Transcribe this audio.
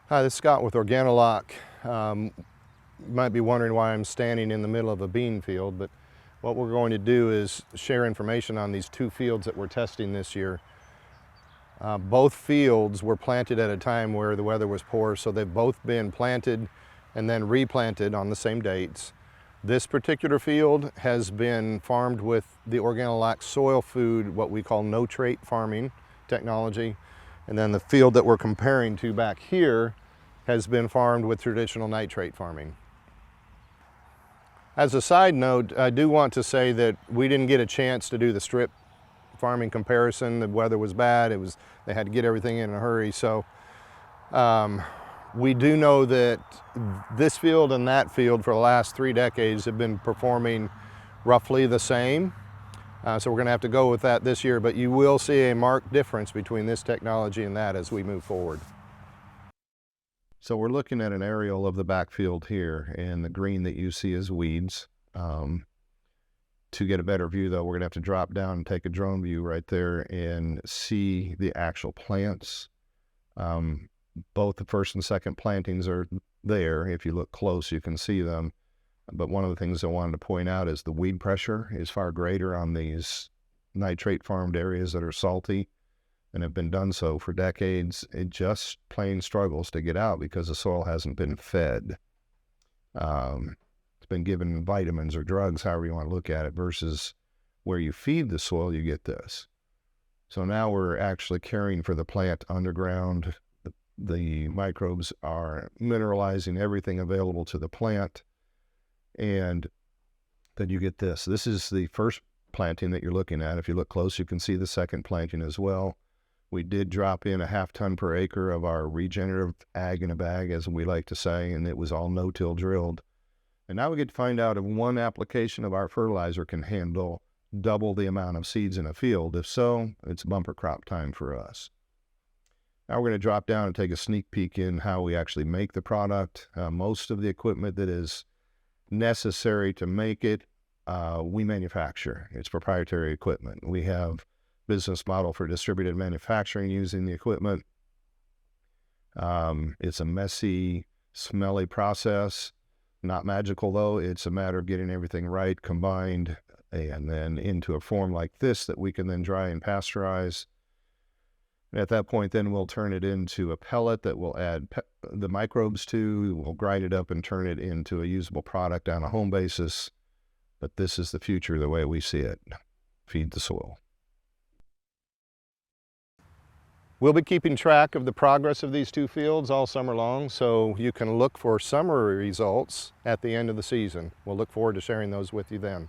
Hi, this is Scott with OrganiLock. You might be wondering why I'm standing in the middle of a bean field, but what we're going to do is share information on these two fields that we're testing this year. Both fields were planted at a time where the weather was poor, so they've both been planted and then replanted on the same dates. This particular field has been farmed with the OrganiLock soil food, what we call Notrate farming technology. And then the field that we're comparing to back here has been farmed with traditional nitrate farming. As a side note, I do want to say that we didn't get a chance to do the strip farming comparison. The weather was bad. They had to get everything in a hurry. So we do know that this field and that field for the last 3 decades have been performing roughly the same. So we're going to have to go with that this year, but you will see a marked difference between this technology and that as we move forward. So we're looking at an aerial of the backfield here, and the green that you see is weeds. To get a better view though, we're going to have to drop down and take a drone view right there and see the actual plants. Both the first and second plantings are there. If you look close, you can see them. But one of the things I wanted to point out is the weed pressure is far greater on these nitrate farmed areas that are salty and have been done so for decades. It just plain struggles to get out because the soil hasn't been fed. It's been given vitamins or drugs, however you want to look at it, versus where you feed the soil, you get this. So now we're actually caring for the plant underground. The microbes are mineralizing everything available to the plant. And then you get this. This is the first planting that you're looking at. If you look close, you can see the second planting as well. We did drop in a 0.5 ton per acre of our regenerative ag in a bag, as we like to say, and it was all no-till drilled. And now we get to find out if one application of our fertilizer can handle double the amount of seeds in a field. If so, it's bumper crop time for us. Now we're going to drop down and take a sneak peek in how we actually make the product. Most of the equipment that is necessary to make it, we manufacture. It's proprietary equipment. We have business model for distributed manufacturing using the equipment. It's a messy, smelly process. Not magical though. It's a matter of getting everything right, combined, and then into a form like this that we can then dry and pasteurize. And at that point, then we'll turn it into a pellet that we'll add the microbes to. We'll grind it up and turn it into a usable product on a home basis. But this is the future the way we see it. Feed the soil. We'll be keeping track of the progress of these two fields all summer long, so you can look for summary results at the end of the season. We'll look forward to sharing those with you then.